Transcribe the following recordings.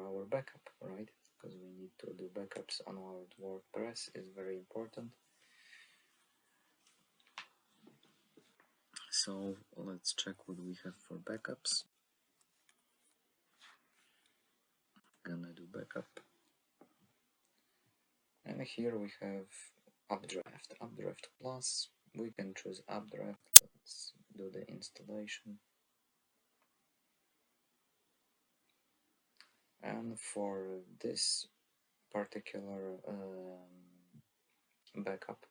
our backup, right? Because we need to do backups on our WordPress, is very important. So let's check what we have for backups. Gonna do backup, and here we have Updraft Plus. We can choose Updraft. Let's do the installation. And for this particular backup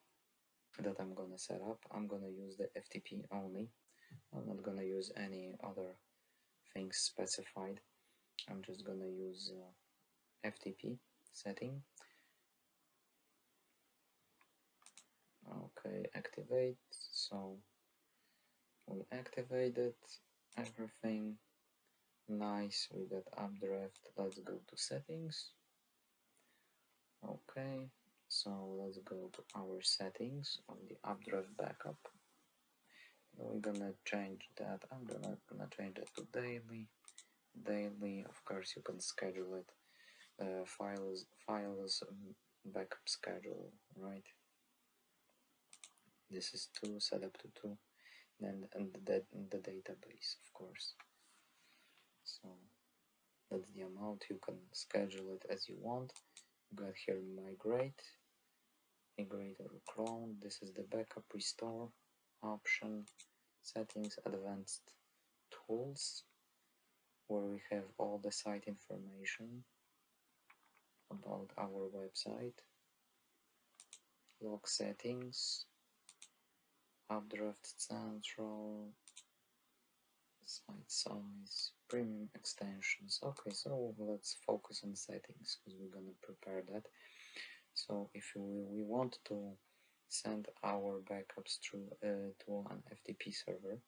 that I'm gonna set up, I'm gonna use the FTP only. I'm not gonna use any other things specified. I'm just gonna use FTP setting. Okay, activate. So we activated everything. Nice, we got Updraft. Let's go to settings. Okay, so let's go to our settings of the Updraft backup. We're gonna change that. I'm gonna change that to daily. Daily, of course, you can schedule it. Files, backup schedule, right? This is 2, set up to 2. Then the database, of course. So that's the amount. You can schedule it as you want. You got here migrate or clone. This is the backup restore option. Settings, advanced tools, where we have all the site information about our website. Log settings, Updraft Central, site size, premium extensions. Okay, so let's focus on settings because we're gonna prepare that. So if we want to send our backups through to an FTP server,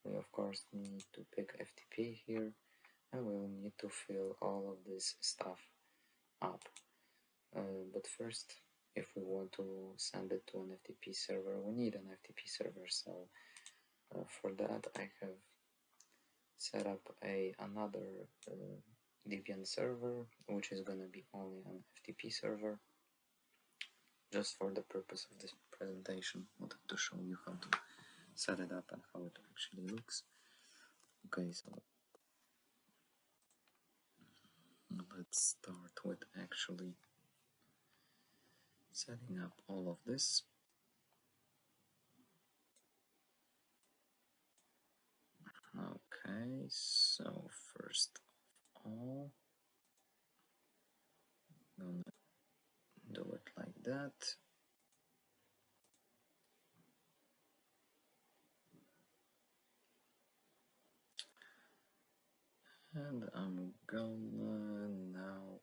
we of course need to pick FTP here, and we will need to fill all of this stuff up. But first, if we want to send it to an FTP server, we need an FTP server. So for that, I have set up another Debian server, which is going to be only an FTP server. Just for the purpose of this presentation, I wanted to show you how to set it up and how it actually looks. Okay, so let's start with actually setting up all of this. Okay, so first of all, I'm gonna do it like that. And I'm gonna now,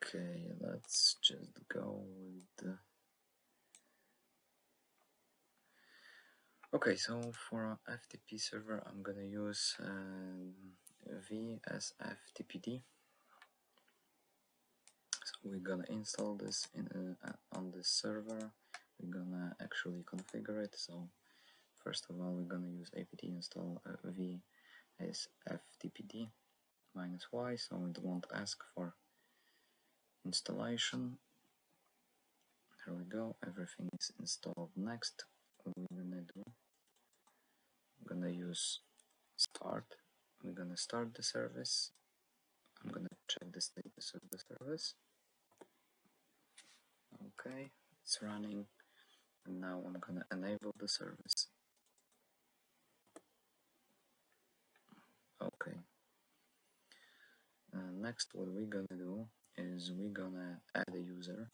okay, let's just go with the, okay, so for our FTP server, I'm gonna use VSFTPD. So we're gonna install this on this server. We're gonna actually configure it. So first of all, we're gonna use apt install VSFTPD -y, so it won't ask for installation. There we go, everything is installed. Next, what we're gonna use start. We're gonna start the service. I'm gonna check the status of the service. Okay, it's running, and now I'm gonna enable the service. Okay. Next, what we're gonna do is we're gonna add a user.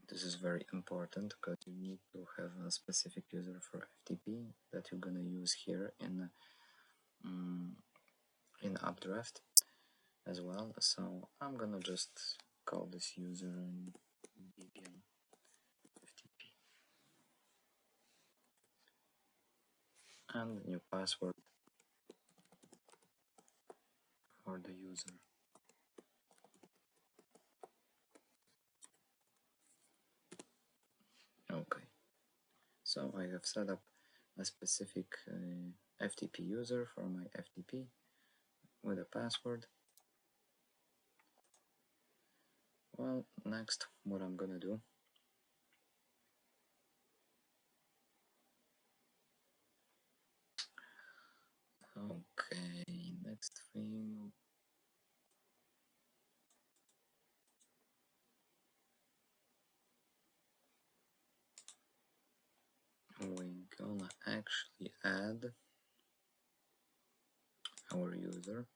This is very important because you need to have a specific user for FTP that you're gonna use here in Updraft as well. So I'm gonna just call this user Debian FTP and new password for the user. Okay, so I have set up a specific FTP user for my FTP with a password. Well, next, what I'm gonna do, okay, next thing, we're gonna actually add our user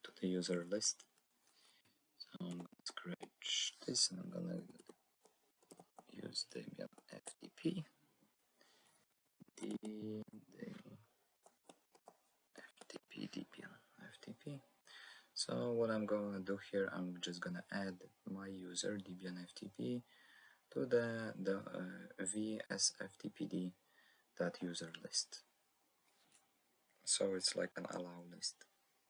to the user list. So I'm gonna scratch this and I'm gonna use Debian FTP. Debian FTP. So what I'm gonna do here, I'm just gonna add my user Debian FTP to the vsftpd that user list. So it's like an allow list.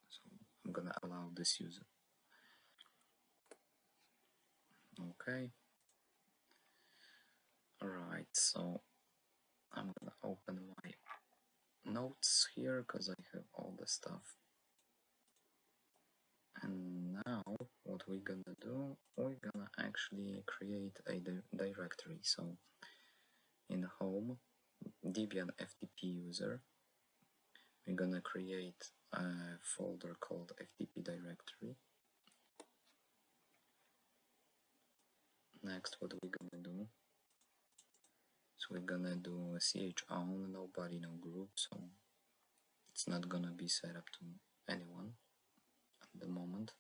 So I'm gonna allow this user. Okay. Alright, so I'm gonna open my notes here because I have all the stuff. And now what we're gonna do, we're gonna actually create a directory. So in home, Debian FTP user, we're gonna create a folder called FTP directory. Next, what we're gonna do, so we're gonna do a chown, nobody, no group, so it's not gonna be set up to anyone at the moment.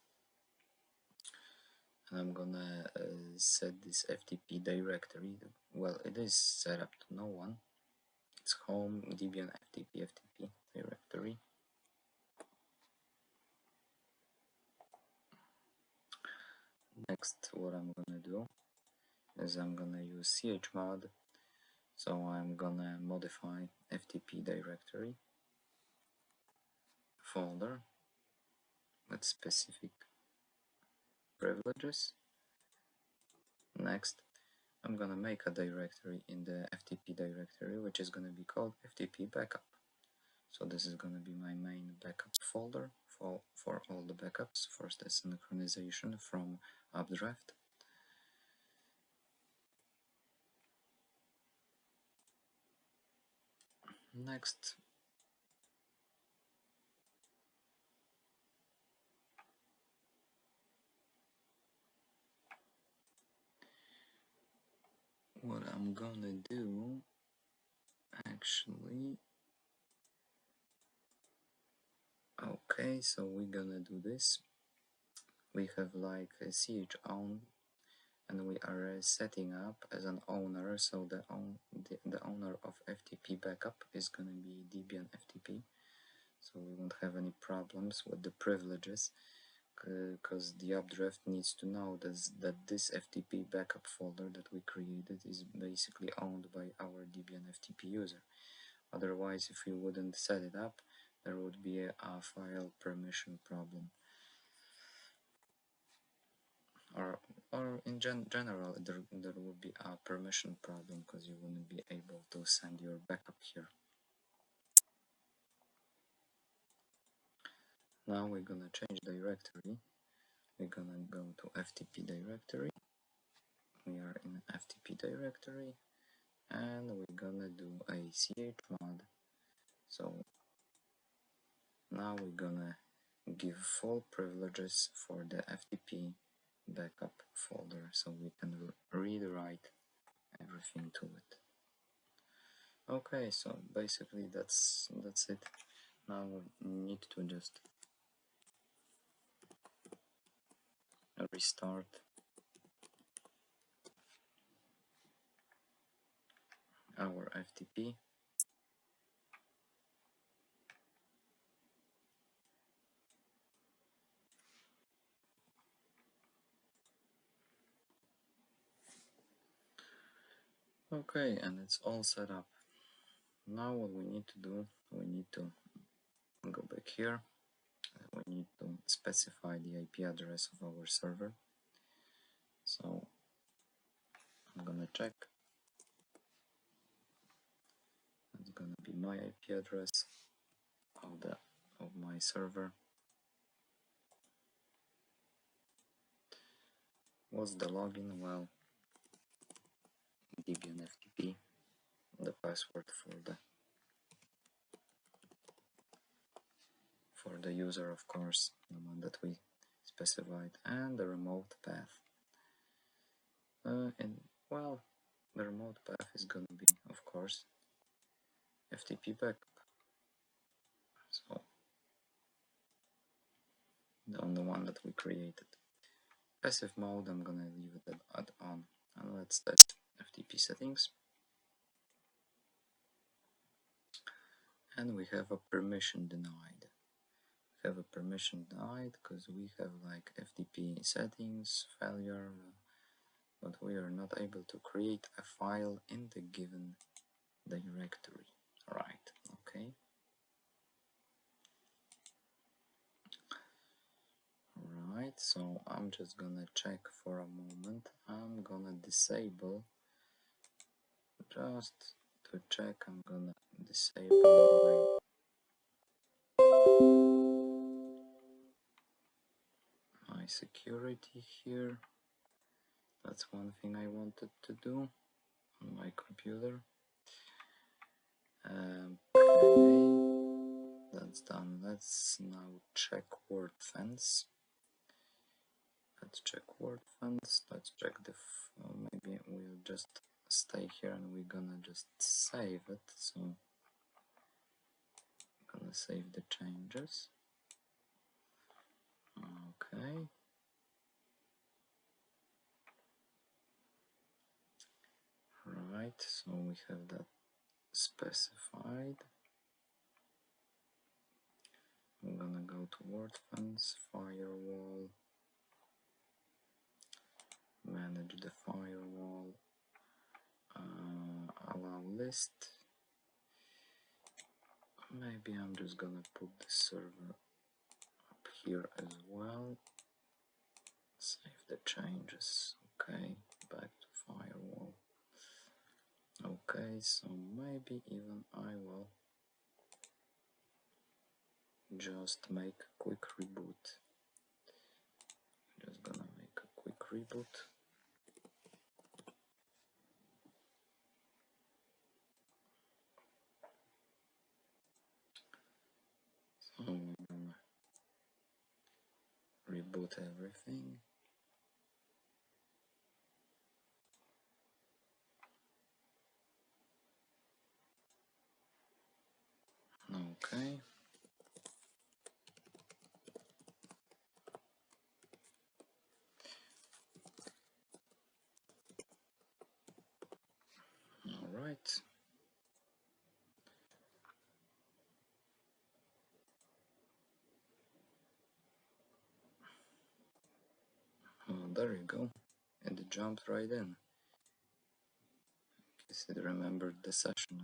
And I'm gonna set this FTP directory, well, it is set up to no one. It's home Debian FTP directory. Next, what I'm gonna do is I'm gonna use chmod. So I'm gonna modify FTP directory folder with specific privileges. Next, I'm gonna make a directory in the FTP directory which is gonna be called FTP backup. So this is gonna be my main backup folder for all the backups for the synchronization from Updraft. Next, what I'm gonna do actually, okay, so we're gonna do this. We have like a chown and we are setting up as an owner, so the owner of FTP backup is gonna be Debian FTP, so we won't have any problems with the privileges because the Updraft needs to know that this FTP backup folder that we created is basically owned by our Debian FTP user. Otherwise, if we wouldn't set it up, there would be a file permission problem. Or in general, there would be a permission problem because you wouldn't be able to send your backup here. Now we're gonna change directory. We're gonna go to FTP directory. We are in FTP directory and we're gonna do a chmod. So now we're gonna give full privileges for the FTP backup folder so we can read write everything to it. Okay, so basically that's it. Now we need to just restart our FTP. Okay, and it's all set up. Now what we need to do, we need to go back here. We need to specify the IP address of our server. So I'm gonna check. gonna be my IP address of my server. What's the login? Well, Debian FTP, the password for the user, of course, the one that we specified, and the remote path. Well, the remote path is gonna be, of course, FTP backup. So on the one that we created. Passive mode, I'm gonna leave it at on, and let's test FTP settings. And we have a permission denied. We have a permission denied because we have like FTP settings failure, but we are not able to create a file in the given directory. Right, okay. Right, so I'm just gonna check for a moment. I'm gonna disable, just to check, I'm gonna disable my security here. That's one thing I wanted to do on my computer. Okay, that's done. Let's now check Wordpress. Let's check Wordpress. Let's check the. Maybe we'll just stay here and we're gonna just save it. So I'm gonna save the changes. Okay. Right. So we have that specified. I'm gonna go to Wordpress, firewall, manage the firewall, allow list. Maybe I'm just gonna put the server up here as well. Save the changes. Okay, back to firewall. Okay, so maybe even I will just make a quick reboot. Just gonna make a quick reboot. So we're gonna reboot everything. Okay. All right. Oh, there you go. And it jumped right in. Guess it remembered the session.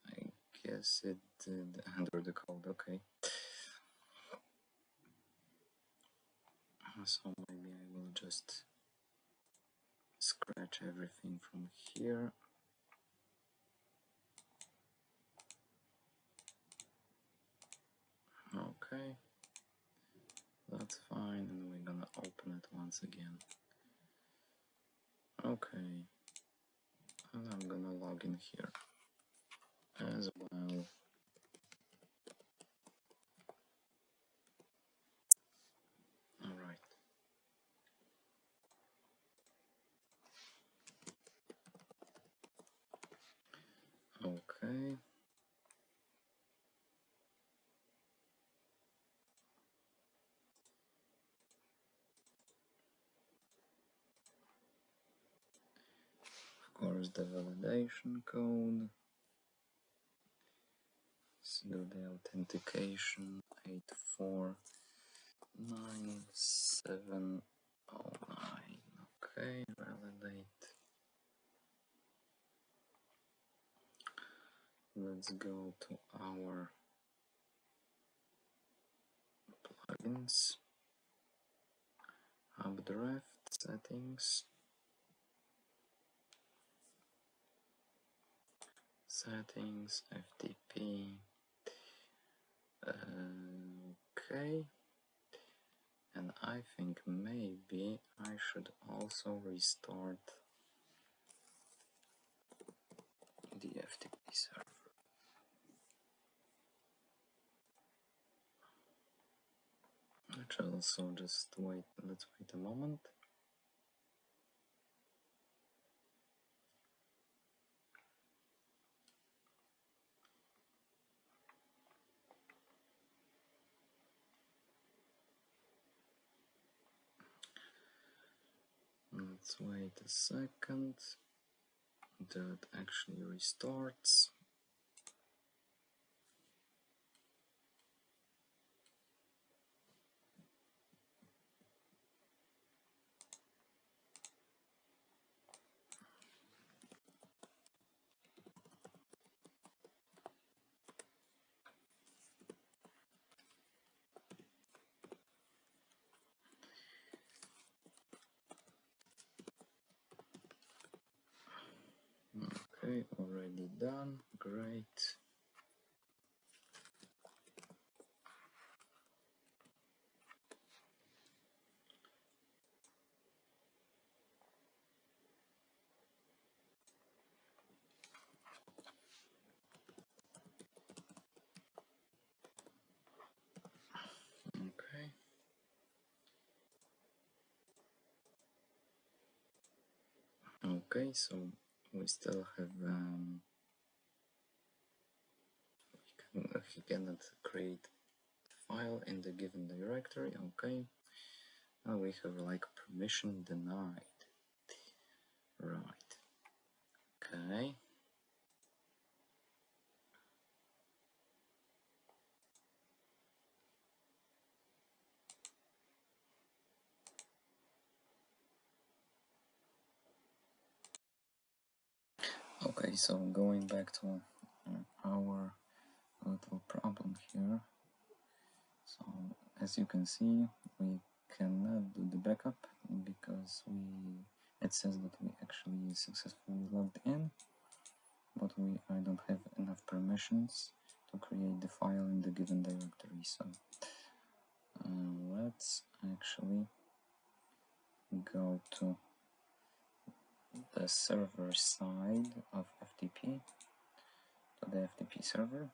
I guess it did enter the code. Okay. So maybe I will just scratch everything from here. Okay, that's fine, and we're gonna open it once again. Okay, and I'm gonna log in here as well. All right. Okay. Of course, the validation code. Let's do the authentication 8497009. Okay, validate. Let's go to our plugins, Updraft settings, settings, FTP. Okay, and I think maybe I should also restart the FTP server. Let's also just wait. Let's wait a moment. Let's wait a second. That actually restarts. Okay, already done. Great. Okay. Okay, so we still have he cannot create file in the given directory. Okay. Now we have like permission denied. Right. Okay. Okay, so going back to our little problem here. So as you can see, we cannot do the backup because it says that we actually successfully logged in, but I don't have enough permissions to create the file in the given directory. So let's actually go to the server side of FTP, to the FTP server.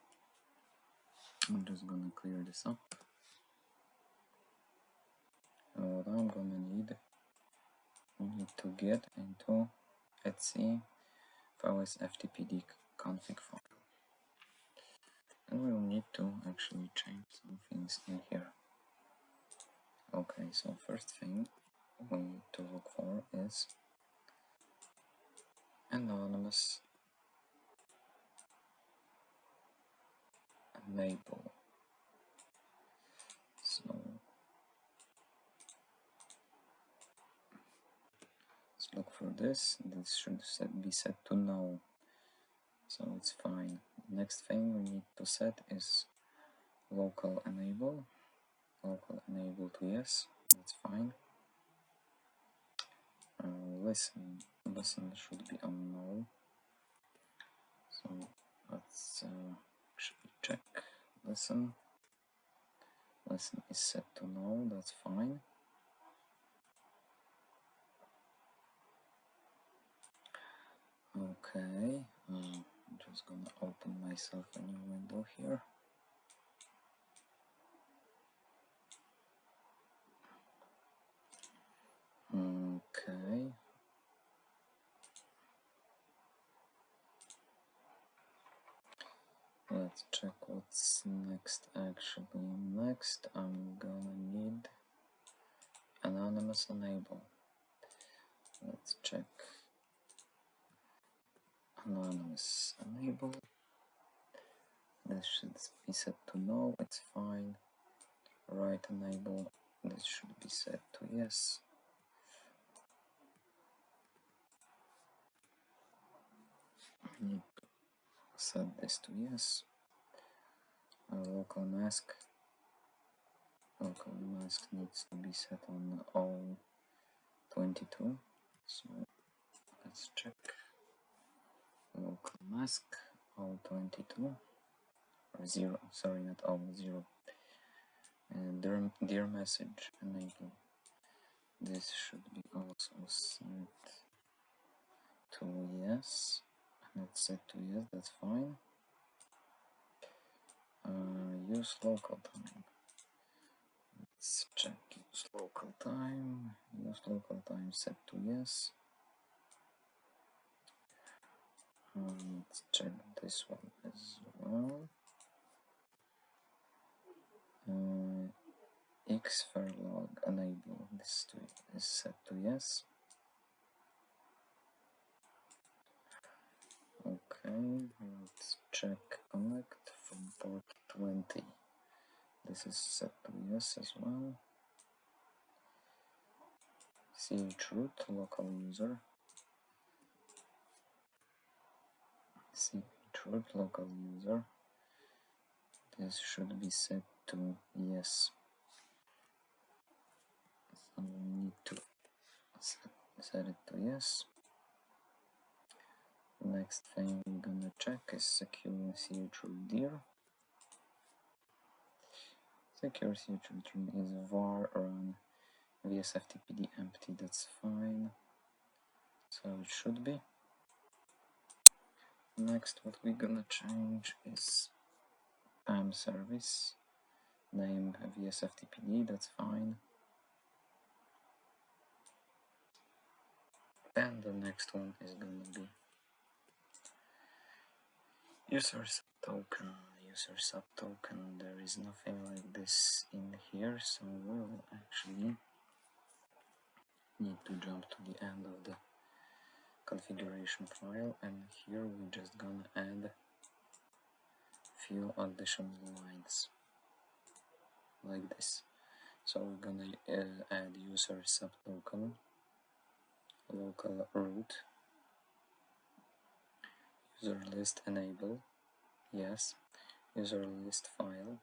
I'm just gonna clear this up. What I'm gonna need, we need to get into etc files ftpd config file, and we will need to actually change some things in here. Okay, so first thing we need to look for is anonymous enable. So let's look for this. This should be set to no, so it's fine. Next thing we need to set is local enable. Local enable to yes, that's fine. Listen should be on no. So let's actually check listen. Listen is set to no, that's fine. Okay, I'm just gonna open myself a new window here. Okay. Let's check what's next actually. Next I'm gonna need anonymous enable. Let's check anonymous enable. This should be set to no, it's fine. Right enable, this should be set to yes. I need to set this to yes. Local mask needs to be set on O22. So let's check local mask all 22 or 0, sorry, not all, 0. And dear message enable. This should be also set to yes. Let's set to yes, that's fine. Use local time. Let's check use local time. Use local time set to yes. Let's check this one as well. Xferlog enable. This is set to yes. Okay, let's check connect from port 20. This is set to yes as well. Chroot local user. Chroot local user. This should be set to yes. So we need to set it to yes. Next thing we're gonna check is secure chroot dir. Secure chroot dir is var run vsftpd empty, that's fine. So it should be. Next, what we're gonna change is PAM service name vsftpd, that's fine. And the next one is gonna be user subtoken. User subtoken, there is nothing like this in here, so we'll actually need to jump to the end of the configuration file, and here we're just gonna add few additional lines like this. So we're gonna add user subtoken local root user list enable, yes, user list file,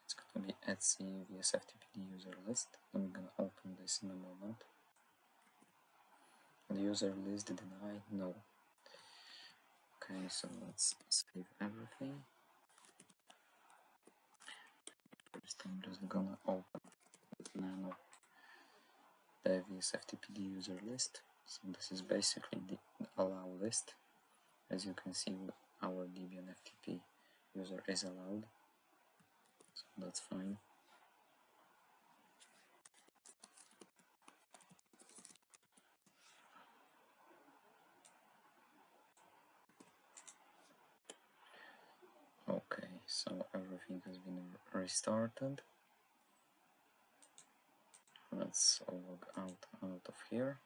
it's gonna be etc vsftpd user list, and we're gonna open this in a moment. And user list deny, no. Okay, so let's save everything. First I'm just gonna open with nano the vsftpd user list. So this is basically the allow list. As you can see, our Debian FTP user is allowed, so that's fine. Okay, so everything has been restarted. Let's log out of here.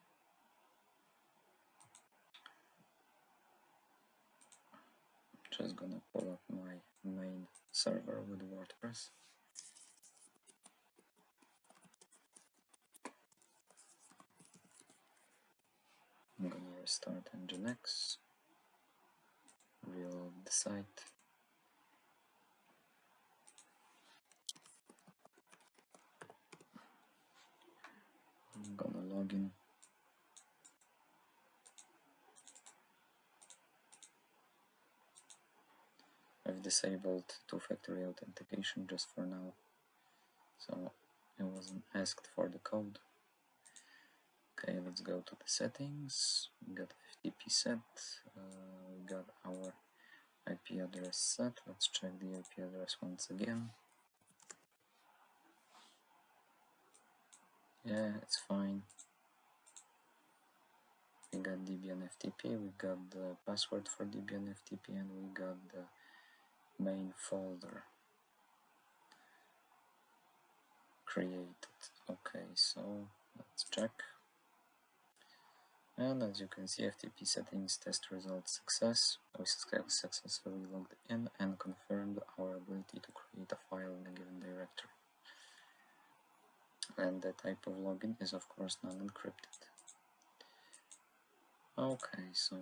Just gonna pull up my main server with WordPress. I'm gonna restart Nginx, reload the site. I'm gonna log in. I've disabled two-factor authentication just for now, so I wasn't asked for the code. Okay, let's go to the settings. We got FTP set, we got our IP address set. Let's check the IP address once again. Yeah, it's fine. We got Debian FTP, we got the password for Debian FTP, and we got the main folder created. Okay, so let's check. And as you can see, FTP settings test results success. We successfully logged in and confirmed our ability to create a file in a given directory. And the type of login is of course non-encrypted. Okay, so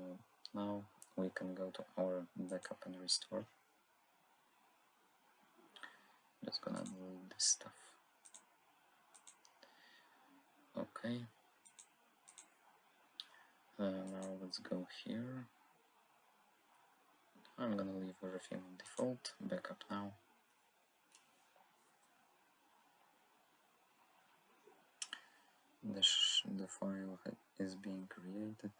now we can go to our backup and restore. Just gonna delete this stuff. Okay. Now let's go here. I'm gonna leave everything on default, backup now. The file is being created.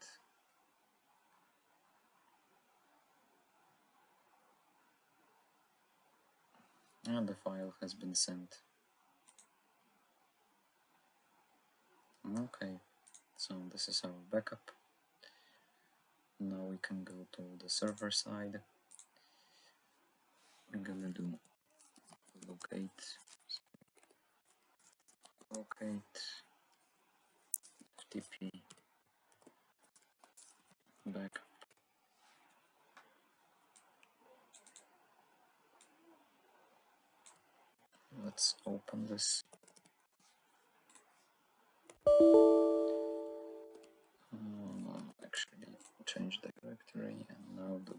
And the file has been sent. Okay, so this is our backup. Now we can go to the server side. We're gonna do locate FTP backup. Let's open this. Actually change the directory and now do.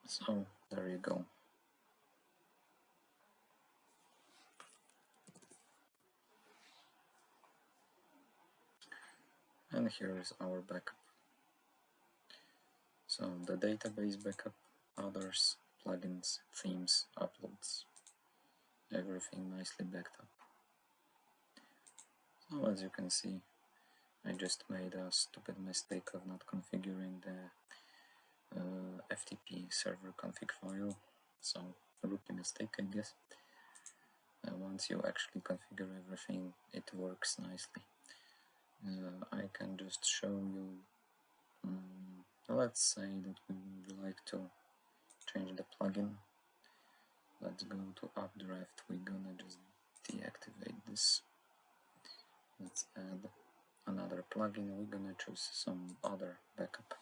So there you go. And here is our backup. So the database backup, others, plugins, themes, uploads, everything nicely backed up. So as you can see, I just made a stupid mistake of not configuring the FTP server config file. So a rookie mistake, I guess. Once you actually configure everything, it works nicely. I can just show you. Let's say that we would like to change the plugin. Let's go to Updraft. We're gonna just deactivate this. Let's add another plugin. We're gonna choose some other backup.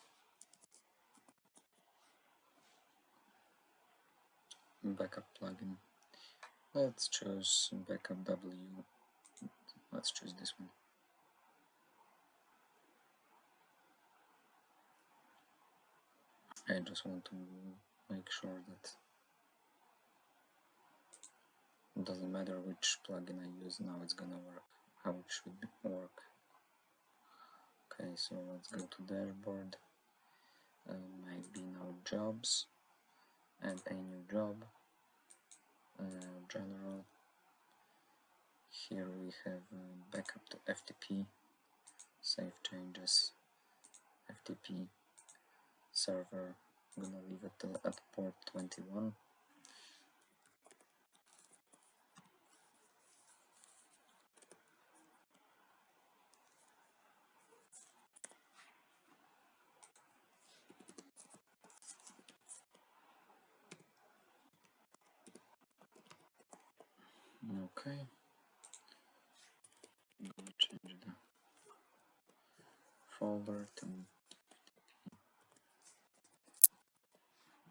Backup plugin. Let's choose backup W. Let's choose this one. I just want to make sure that it doesn't matter which plugin I use, now it's gonna work how it should work. Okay, so let's go to dashboard, maybe now jobs, and a new job, general. Here we have backup to FTP, save changes, FTP server. I'm gonna leave it at port 21. Okay, I'm gonna change the folder to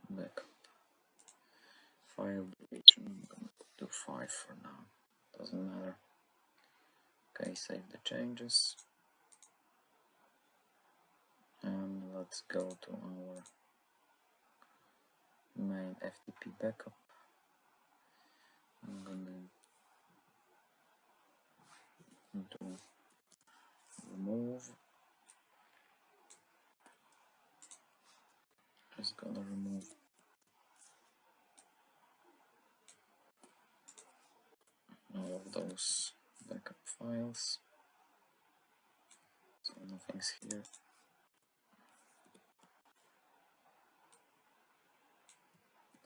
backup. File duration, I'm gonna do 5 for now, doesn't matter. Okay, save the changes. And let's go to our main FTP backup. I'm gonna do remove. Just gonna remove all of those backup files. So nothing's here.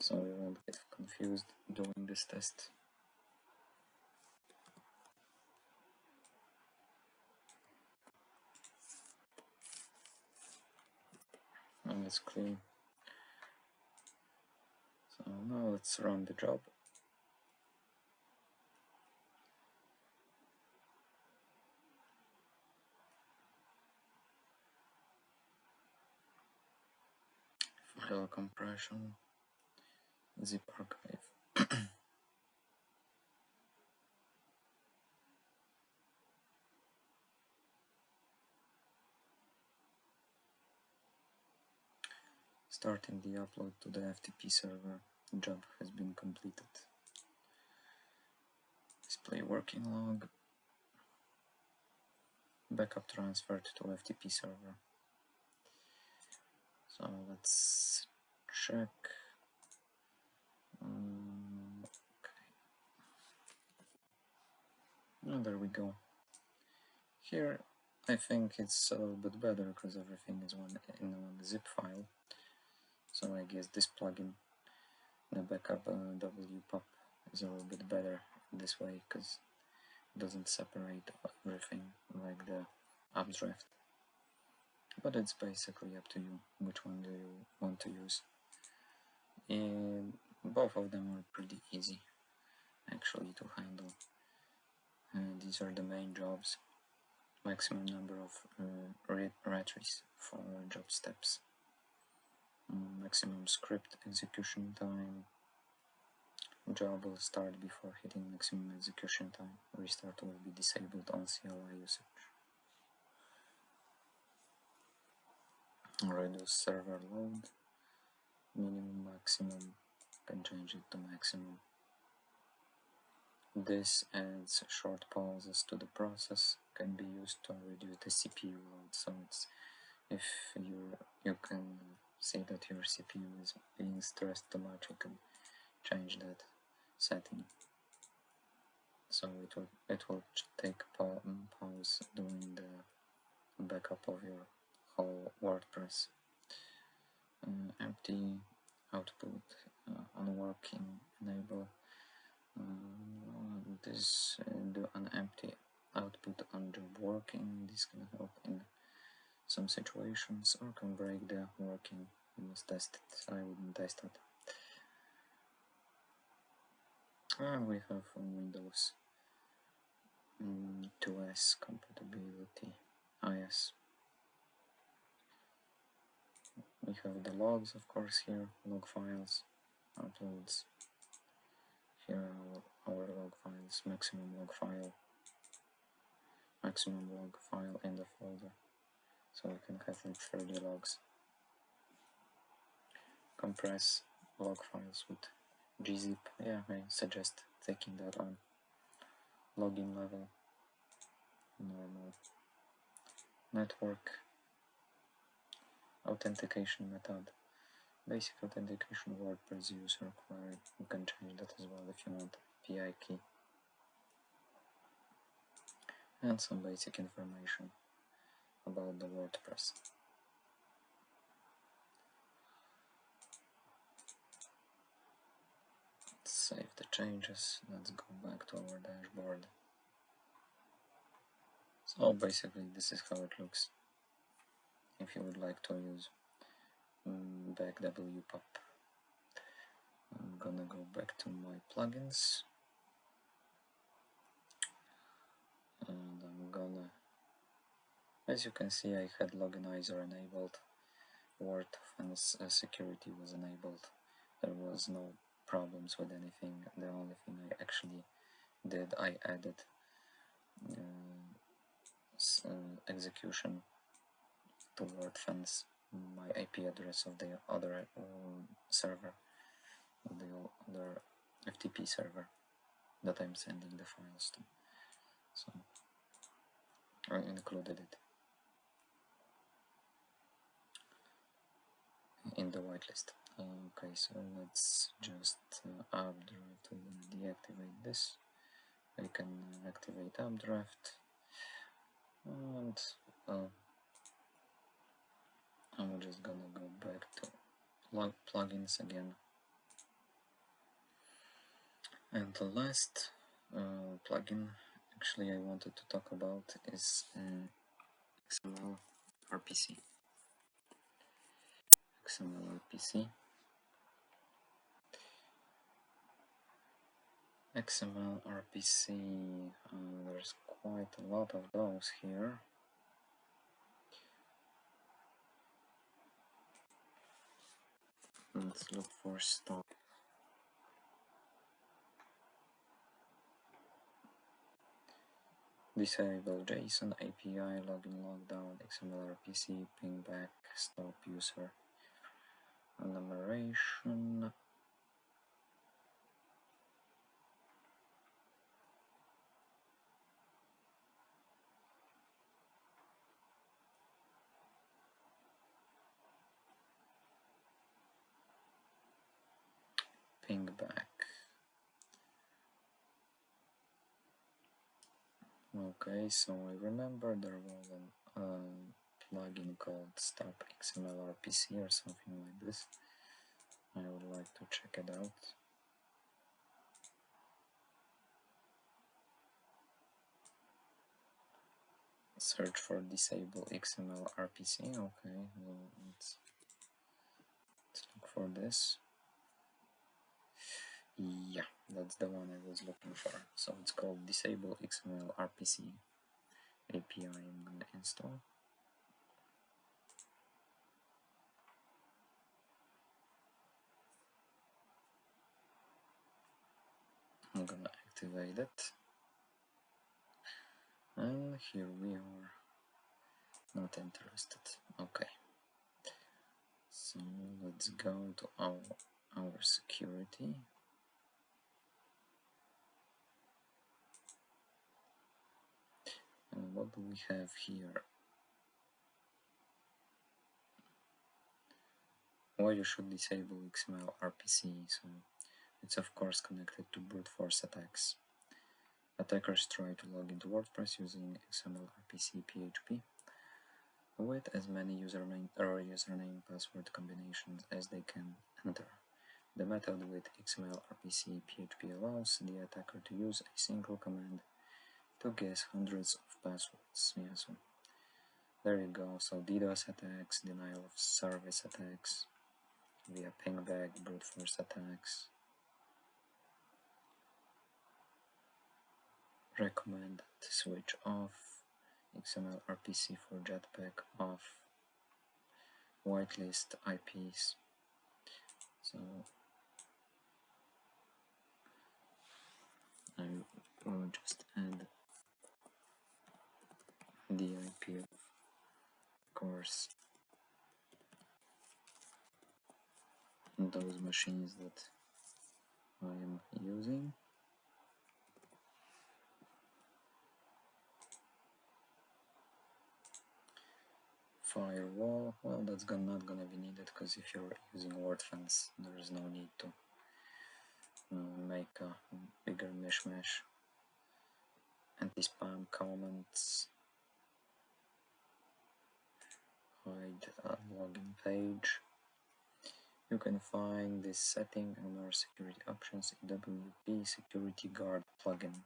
So we won't get confused doing this test. And it's clean. So now let's run the job. File compression, zip archive. Starting the upload to the FTP server. Job has been completed. Display working log. Backup transferred to FTP server. So let's check. Okay. Oh, there we go. Here I think it's a little bit better because everything is in one zip file. So I guess this plugin, the backup WPUB, is a little bit better this way because it doesn't separate everything like the Updraft. But it's basically up to you which one do you want to use. And both of them are pretty easy actually to handle. These are the main jobs. Maximum number of retries for job steps. Maximum script execution time. Job will start before hitting maximum execution time. Restart will be disabled on CLI usage. Reduce server load. Minimum, maximum. Can change it to maximum. This adds short pauses to the process. Can be used to reduce the CPU load. So it's if you can see that your CPU is being stressed too much, you can change that setting. So it will take pause during the backup of your whole WordPress. Empty output, unworking, enable. This do an empty output on job working. This can help in some situations or can break the working. You must test it. I wouldn't test it. We have Windows 2S compatibility. Yes. We have the logs, of course, here, log files, uploads. Here are our log files, maximum log file in the folder. So we can have like 30 logs. Compress log files with gzip. Yeah, I suggest taking that on. Login level, normal. Network, authentication method. Basic authentication WordPress user required. You can change that as well if you want. API key. And some basic information about the WordPress. Let's save the changes. Let's go back to our dashboard. So basically this is how it looks if you would like to use back WPUB. I'm gonna go back to my plugins and I'm gonna, as you can see, I had Loginizer enabled. Wordpress security was enabled. There was no problems with anything. The only thing I actually did, I added execution to Wordpress, my IP address of the other server, of the other FTP server that I'm sending the files to. So I included it in the whitelist. Okay, so let's just Updraft. We're going to deactivate this. We can activate Updraft, and I'm just gonna go back to plugins again. And the last plugin actually I wanted to talk about is XML RPC. XML RPC. XML RPC, there's quite a lot of those here. Let's look for stock. Disable JSON API, login, logout, XML RPC, ping back, stop user enumeration. ping back. Okay, so I remember there was a plugin called Stop XML RPC or something like this. I would like to check it out. Search for disable XML RPC. Okay, well, let's look for this. Yeah, that's the one I was looking for. So it's called disable XML RPC API. I'm gonna install. I'm gonna activate it. And here we are. Not interested. Okay. So let's go to our security. And what do we have here? Why you should disable XML RPC? So it's of course connected to brute force attacks. Attackers try to log into WordPress using XML RPC PHP with as many username password combinations as they can enter. The method with XML RPC PHP allows the attacker to use a single command to guess hundreds of passwords. Yeah, so there you go. So DDoS attacks, denial of service attacks, via pingback, brute force attacks. Recommend switch off, XML RPC for Jetpack off, whitelist IPs. So I will just add the IP of course those machines that I am using. Firewall, well, that's not gonna be needed because if you're using Wordpress, there is no need to make a bigger mishmash. Anti-spam comments, hide a login page. You can find this setting on our security options in WP Security Guard plugin.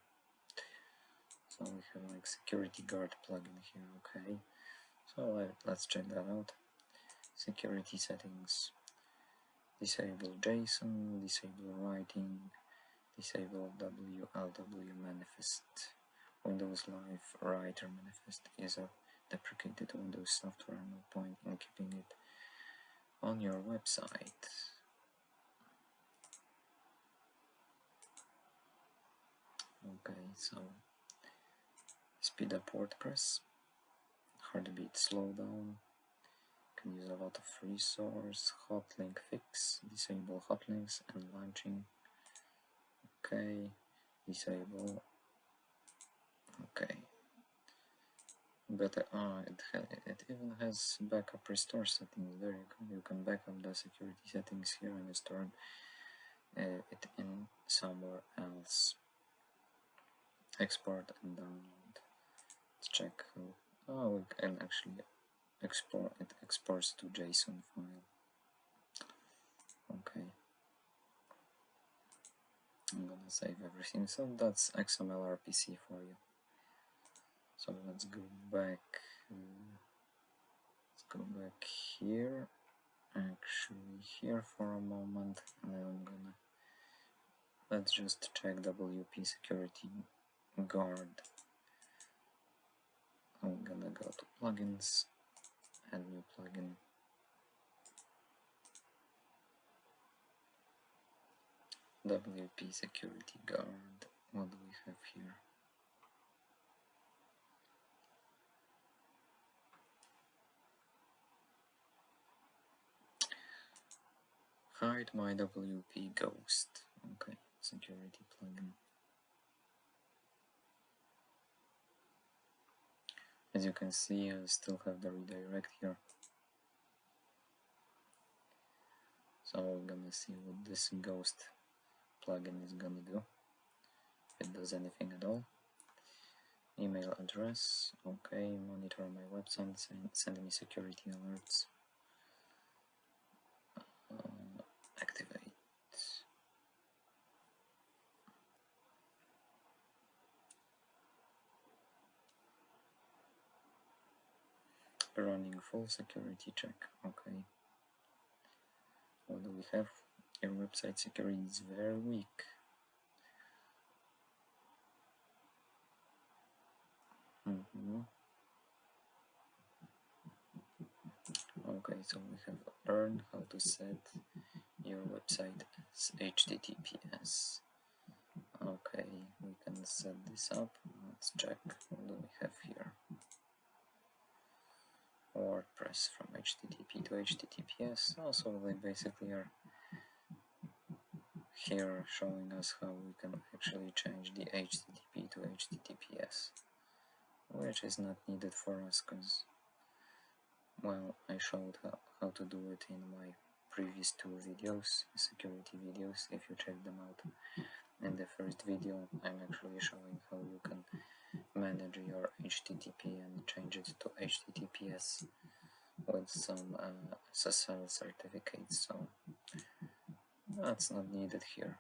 So we have like security guard plugin here, okay. So let's check that out. Security settings. Disable JSON, disable writing, disable WLW manifest. Windows Live Writer manifest is a deprecated Windows software, no point in keeping it on your website. Okay, so speed up WordPress, heartbeat slowdown, can use a lot of resource, hot link fix, disable hot links and launching. Okay, disable. Okay, but it even has backup restore settings. There you can back up the security settings here and restore it in somewhere else. Export and download. Let's check. Oh, we can actually export. It exports to JSON file. Okay. I'm gonna save everything. So that's XML RPC for you. So let's go back. Let's go back here. Actually, here for a moment, and then I'm gonna. Let's just check WP Security Guard. I'm gonna go to plugins, add new plugin. WP Security Guard. What do we have here? Hide my WP Ghost. Okay, security plugin. As you can see, I still have the redirect here. So we're gonna see what this ghost plugin is gonna do, if it does anything at all. Email address, okay, monitor my website, send me security alerts, activate. Running full security check, okay. What do we have? Your website security is very weak. Okay, so we have learned how to set your website as HTTPS. Okay, we can set this up. Let's check what do we have here. Wordpress from HTTP to HTTPS. Also, they basically are here showing us how we can actually change the HTTP to HTTPS, which is not needed for us because, well, I showed how to do it in my previous 2 videos, security videos. If you check them out, in the first video I'm actually showing how you can manage your HTTP and change it to HTTPS with some SSL certificates, so that's not needed here.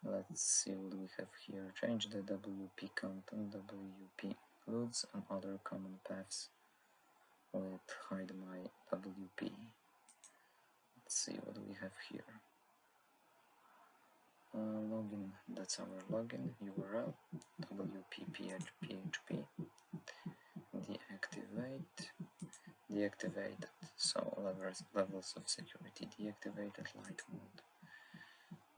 Let's see what we have here. Change the WP content. WP includes and other common paths with hide my WP. Let's see what we have here. Login, that's our login URL, WP-PHP, deactivated, so levels of security, deactivated light mode.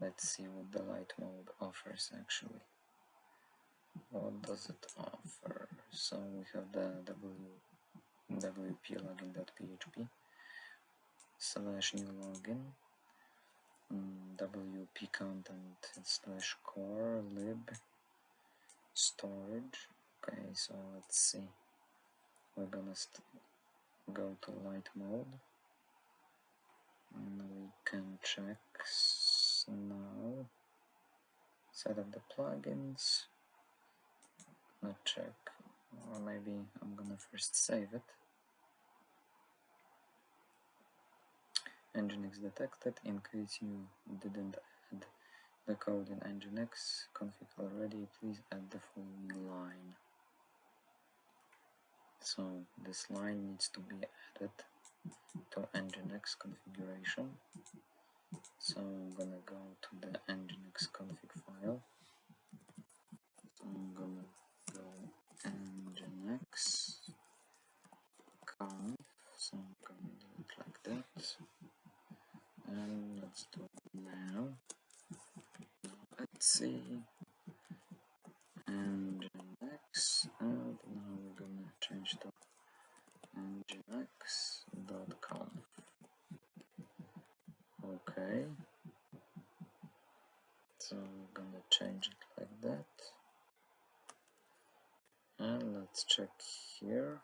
Let's see what the light mode offers actually. What does it offer? So we have the WP login.php /new login, WP content / core lib storage. Okay, so let's see. We're gonna go to light mode and we can check now. Set up the plugins. Let's check, or maybe I'm gonna first save it. Nginx detected. In case you didn't add the code in Nginx config already, please add the following line. So this line needs to be added to Nginx configuration. So I'm gonna go to the Nginx config file. So I'm gonna go Nginx conf. So I'm gonna do it like that. And let's do it now. Let's see. Nginx, and now we're gonna change to nginx.conf. Okay, so we're gonna change it like that, and let's check here,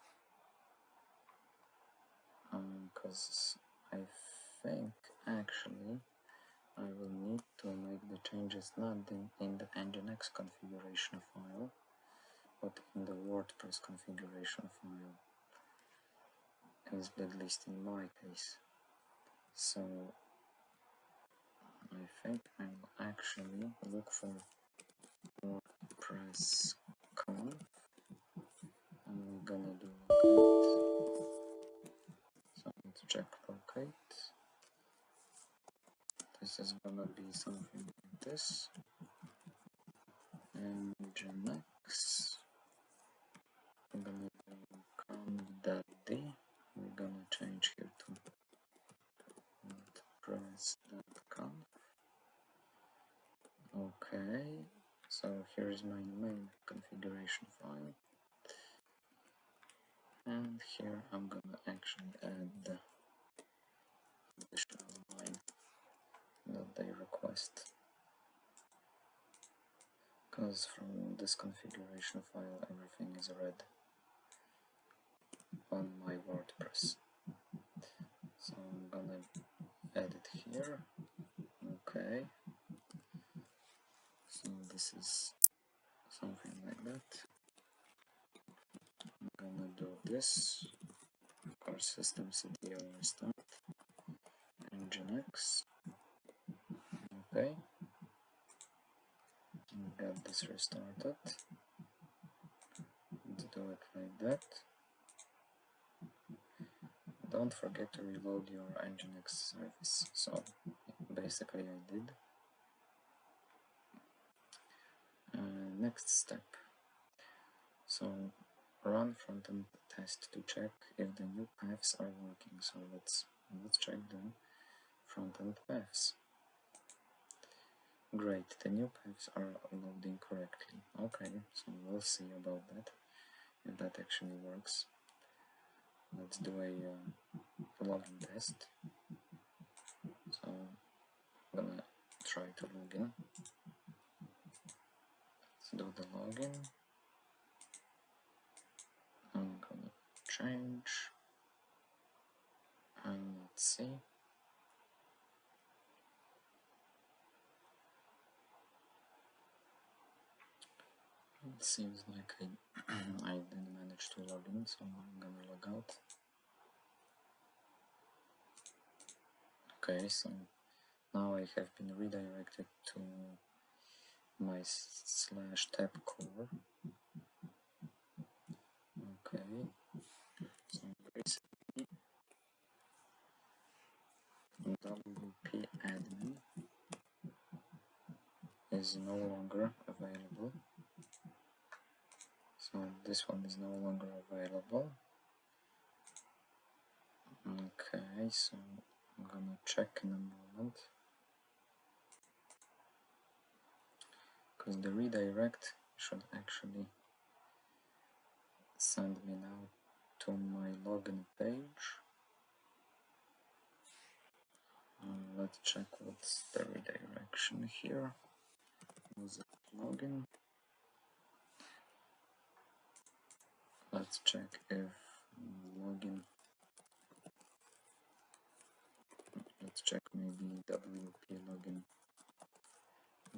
because I think actually I will need to make the changes not in the Nginx configuration file, but in the WordPress configuration file, at least in my case. So I think I will actually look for WordPress conf, and we're gonna do locate. So let's check locate. This is gonna be something like this. Nginx. I'm gonna do conf.d. We're gonna change here to WordPress.conf. Okay, so here's my main configuration file, and here I'm gonna actually add the additional line that they request, because from this configuration file everything is red on my WordPress. So I'm gonna add it here. Okay. So this is something like that. I'm gonna do this. Of course, systemctl restart. Nginx. Okay. Get this restarted. Let's do it like that. Don't forget to reload your Nginx service. So basically I did. Next step. So run frontend test to check if the new paths are working. So let's check the frontend paths. Great, the new paths are loading correctly. Okay, so we'll see about that, if that actually works. Let's do a login test. So I'm gonna try to log in. Let's do the login. I'm gonna change, and let's see. It seems like I didn't manage to log in, so I'm gonna log out. Okay, so now I have been redirected to my /tab core. Okay, so basically WP admin is no longer available. So this one is no longer available. Okay, so I'm gonna check in a moment, because the redirect should actually send me now to my login page. Let's check what's the redirection here. Was it login? Let's check if login. Let's check maybe wp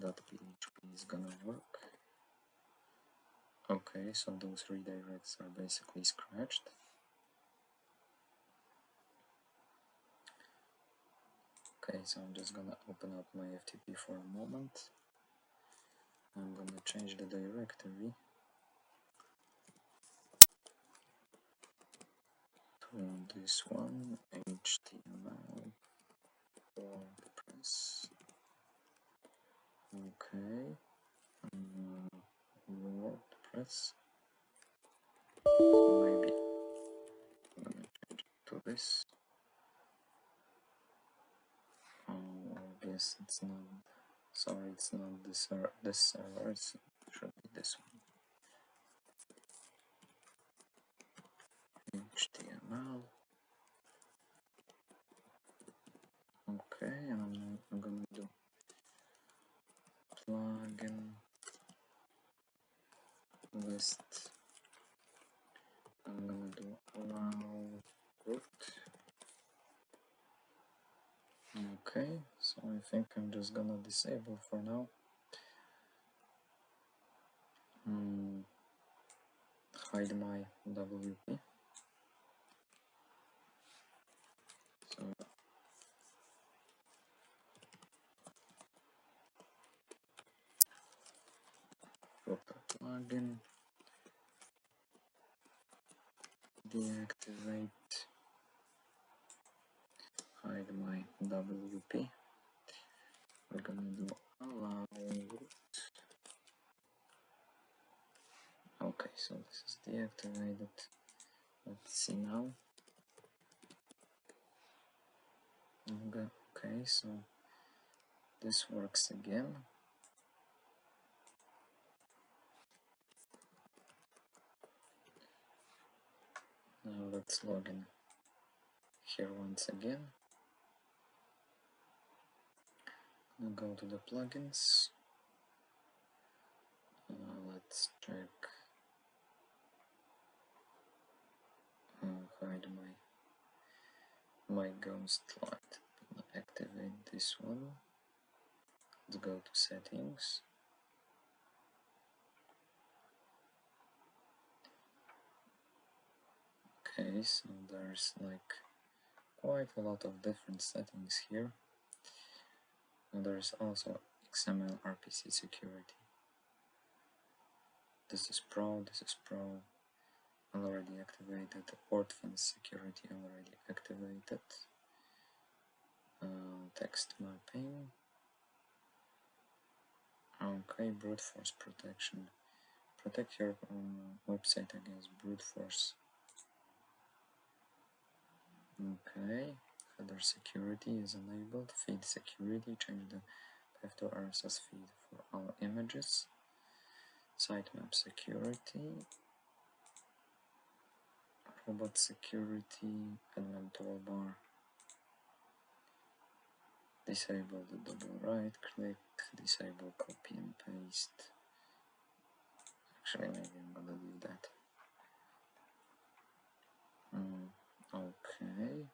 login.php is gonna work. Okay, so those redirects are basically scratched. Okay, so I'm just gonna open up my FTP for a moment. I'm gonna change the directory to this one, HTML Wordpress. Okay, Wordpress. So maybe I'm gonna change it to this. Oh, I guess it's not. Sorry, it's not this server. It should be this one. HTML. Okay, and I'm gonna do plugin list. I'm gonna do allow root. Okay, so I think I'm just gonna disable for now. Hide my WP. So proper plugin, deactivate, hide my WP. We're gonna do allow root. Okay, so this is deactivated. Let's see now. Okay, so this works again. Now let's log in here once again. I'll go to the plugins. Let's check. Hide my ghost light. Activate this one. Let's go to settings. Okay, so there's like quite a lot of different settings here. And there's also XML RPC security. This is Pro, already activated. Wordpress security already activated. Text mapping. Okay, brute force protection. Protect your website against brute force. Okay, header security is enabled. Feed security, change the path to RSS feed for all images. Sitemap security. Robot security, admin toolbar. Disable the double right click, disable copy and paste. Actually, maybe I'm gonna leave that. Okay.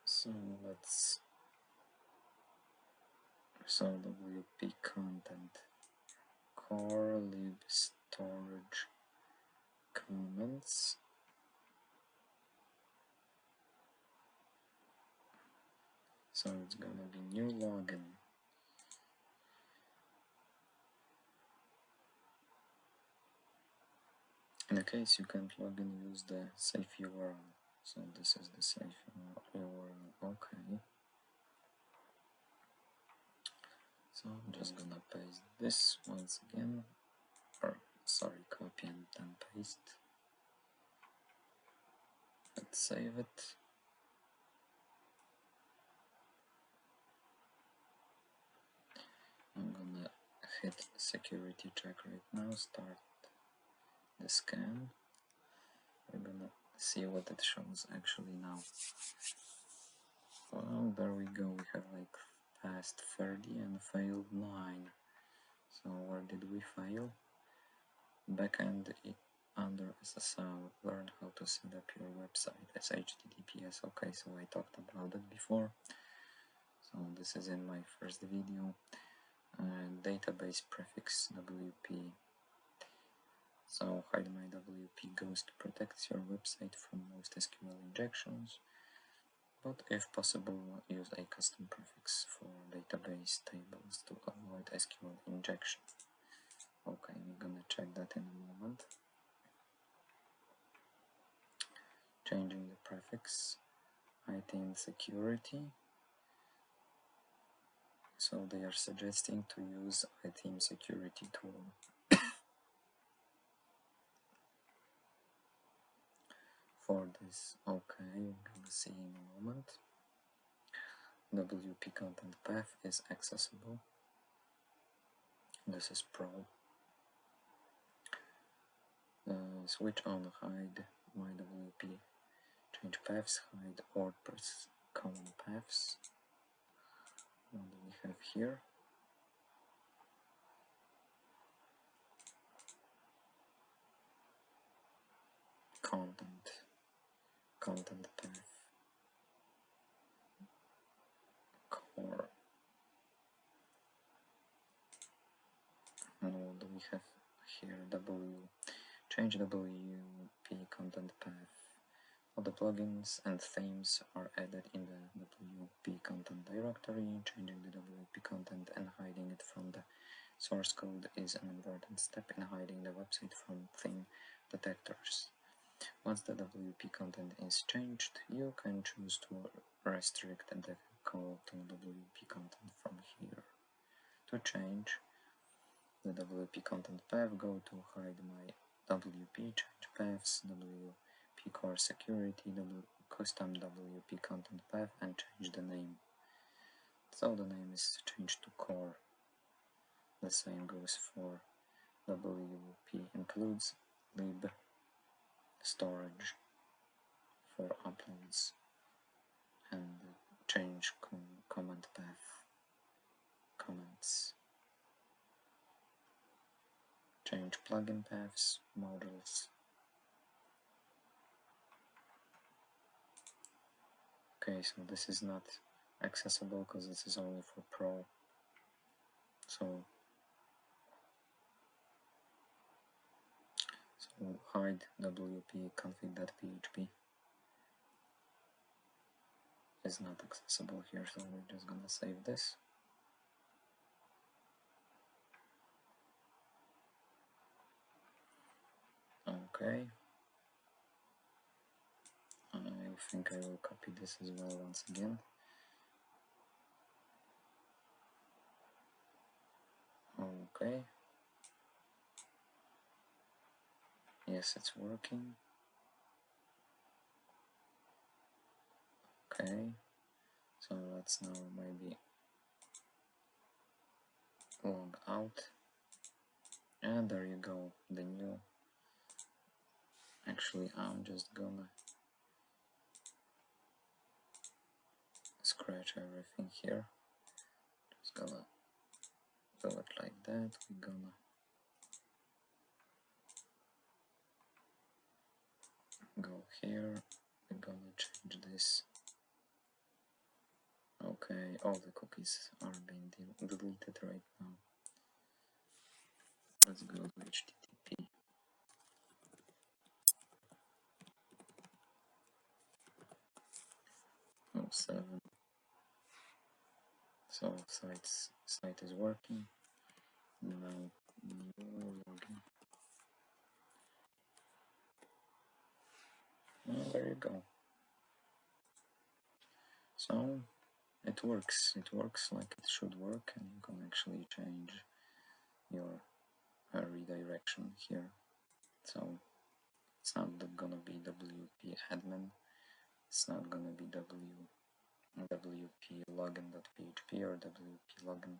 So let's WP content, core, lib, storage, comments. So it's gonna be new login. In a case you can't log in, use the safe URL. So this is the safe URL. Okay. So I'm just gonna paste this once again, or sorry, copy and then paste. Let's save it. I'm gonna hit security check right now, start the scan. We're gonna see what it shows actually now. Well, there we go, we have like passed 30 and failed 9. So where did we fail? Backend under SSL, learn how to set up your website as HTTPS. Okay, so I talked about it before. So this is in my first video. Database prefix WP. So hide my WP ghost protects your website from most SQL injections, but if possible use a custom prefix for database tables to avoid SQL injection. Okay, we're gonna check that in a moment. Changing the prefix, item security. So they are suggesting to use item security tool. For this, okay, we're gonna see in a moment. WP content path is accessible. This is Pro. Switch on hide MyWP. Change paths, hide WordPress common paths. What do we have here? Content path, core. And what do we have here? Change WP content path. All the plugins and themes are added in the WP content directory. Changing the WP content and hiding it from the source code is an important step in hiding the website from theme detectors. Once the WP content is changed, you can choose to restrict the call to WP content from here. To change the WP content path, go to hide my WP, change paths, WP core security, custom WP content path, and change the name. So the name is changed to core. The same goes for WP includes lib, storage for uploads, and change comment path, comments. Change plugin paths, modules. Okay, so this is not accessible because this is only for Pro. So hide wp config.php is not accessible here, so we're just gonna save this. Okay. I think I will copy this as well once again. Okay. Yes, it's working. Okay. So let's now maybe log out. And there you go, the new. Actually, I'm just gonna scratch everything here. Just gonna do it like that. We're gonna go here. We're gonna change this. Okay, all the cookies are being deleted right now. Let's go to HTTP. Oh, 7. So site is working. Now login. Oh, there you go. So it works. It works like it should work, and you can actually change your redirection here. So it's not gonna be WP admin. It's not gonna be WP login.php or WP login.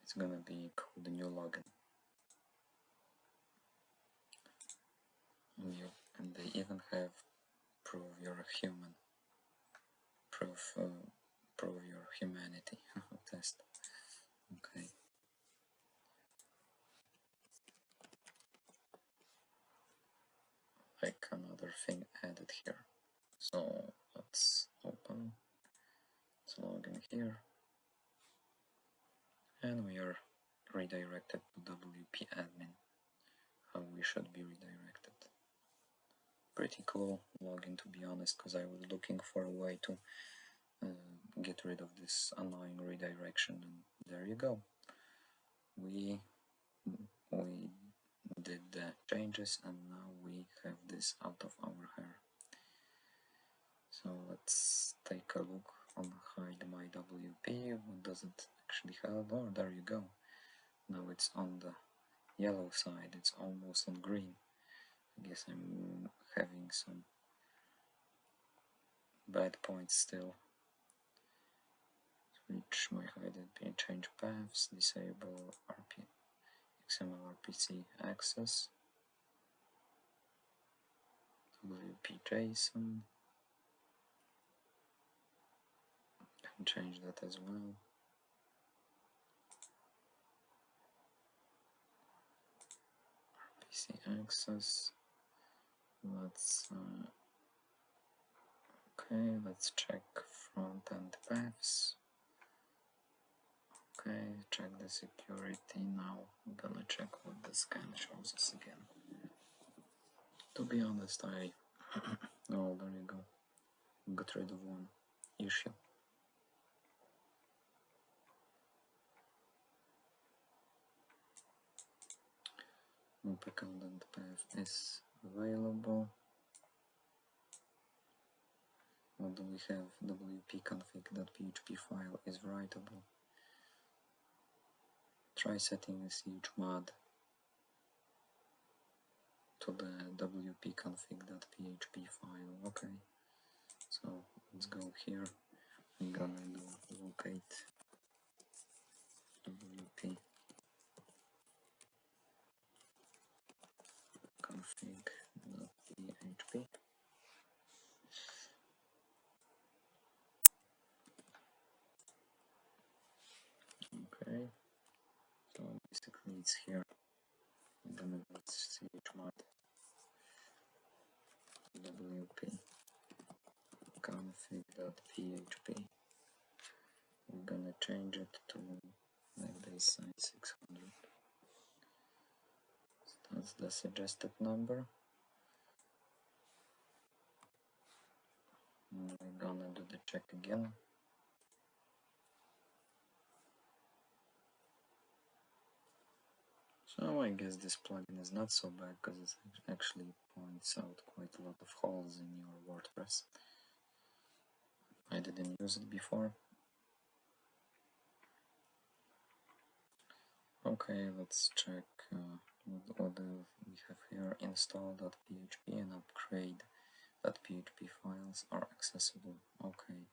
It's gonna be called new login. And they even have prove you're a human. Prove your humanity test. Okay. Like another thing added here. So let's open. Let's log in here. And we are redirected to WP admin. How we should be redirected. Pretty cool login, to be honest, because I was looking for a way to get rid of this annoying redirection, and there you go. We did the changes, and now we have this out of our hair. So let's take a look on hide my WP. What does it actually have? Oh, there you go. Now it's on the yellow side. It's almost on green. I guess I'm having some bad points still. Switch my hide and change paths. Disable XML RPC access. WP JSON. Can change that as well. RPC access. Let's okay, let's check front-end paths. Okay, check the security. Now I'm gonna check what the scan shows us again. To be honest, oh, there you go. Got rid of one issue. Content path is available. What do we have? wp-config.php file is writable. Try setting a chmod to the wp-config.php file. Okay, so let's go here. I'm gonna do locate wp config.php. Okay, so basically it's here. I'm gonna go chmod wp config.php. I'm gonna change it to like this size 600. That's the suggested number. And we're gonna do the check again. So I guess this plugin is not so bad because it actually points out quite a lot of holes in your WordPress. I didn't use it before. Okay, let's check what we have here. Install.php and upgrade.php files are accessible. Okay.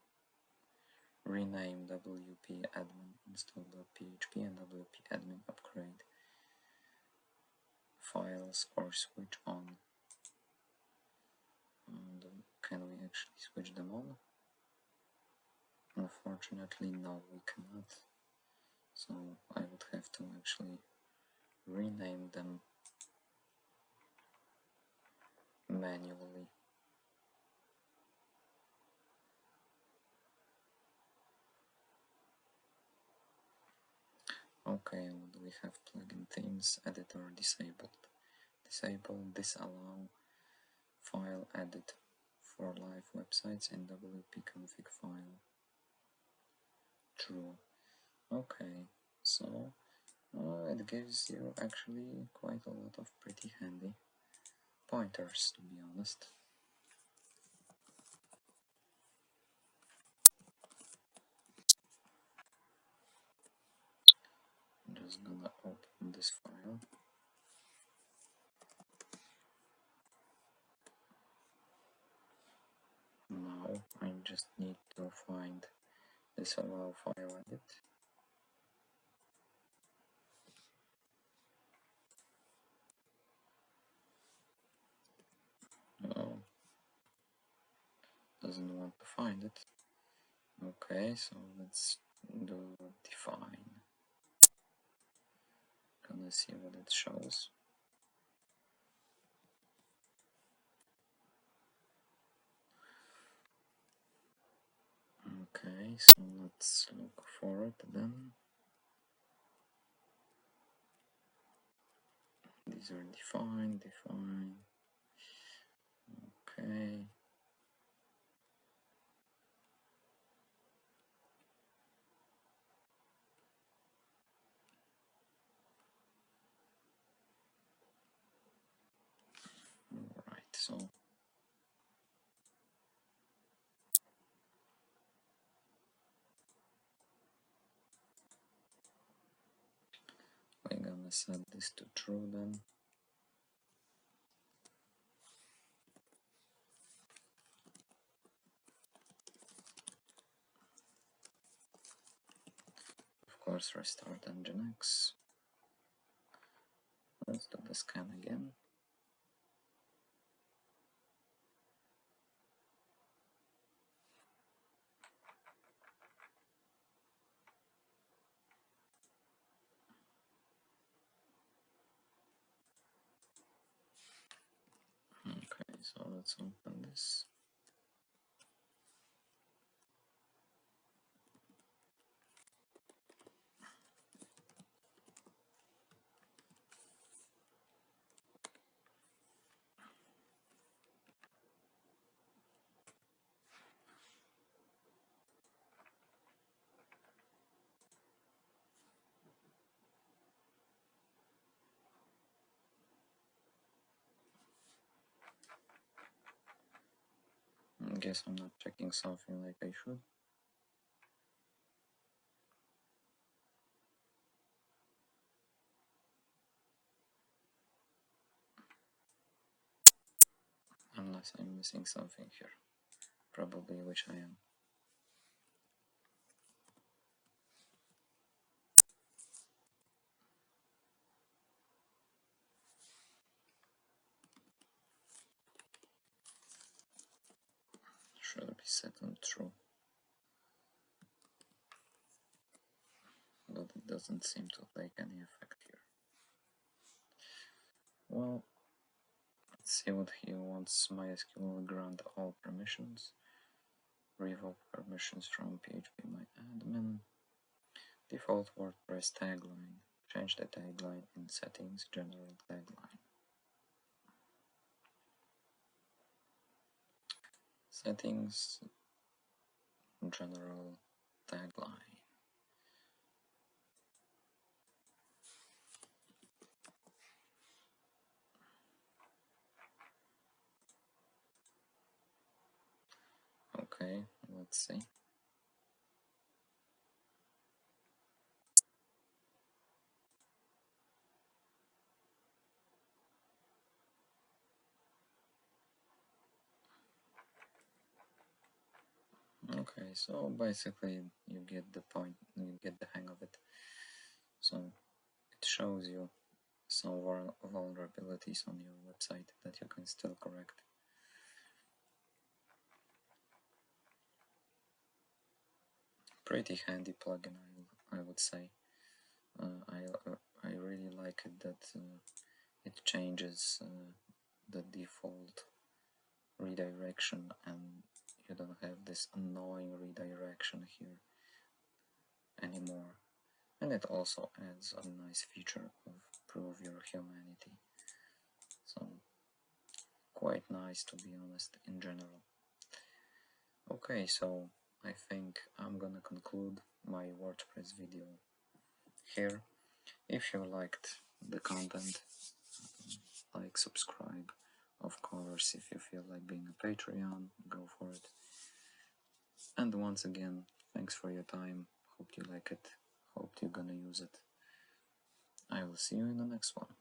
Rename wp admin install.php and wp admin upgrade files or switch on. And can we actually switch them on? Unfortunately, no, we cannot. So I would have to actually rename them manually. Okay, we have plugin themes editor disabled. Disable disallow file edit for live websites in wp config file. True. Okay, so it gives you actually quite a lot of pretty handy pointers, to be honest. I'm just gonna open this file. Now I just need to find this allow file edit. Oh, doesn't want to find it. Okay, so let's do define. Gonna see what it shows. Okay, so let's look for it then. These are define. Okay. Alright, so we're gonna set this to true then. Of course, restart Nginx. Let's do the scan again. Okay, so let's open this. I guess I'm not checking something like I should. Unless I'm missing something here. Probably, which I am. Should be set on true. But it doesn't seem to take any effect here. Well, let's see what he wants. MySQL grant all permissions. Revoke permissions from phpMyAdmin. Default WordPress tagline. Change the tagline in settings, general tagline. settings, general tagline. Okay, let's see. Okay, so basically you get the point, you get the hang of it. So it shows you some vulnerabilities on your website that you can still correct. Pretty handy plugin, I would say. I really like it that it changes the default redirection, and you don't have this annoying redirection here anymore. And it also adds a nice feature of prove your humanity. So quite nice, to be honest, in general. Okay, so I think I'm gonna conclude my WordPress video here. If you liked the content, like, subscribe. Of course, if you feel like being a Patreon, go for it. And once again, thanks for your time. Hope you like it. Hope you're gonna use it. I will see you in the next one.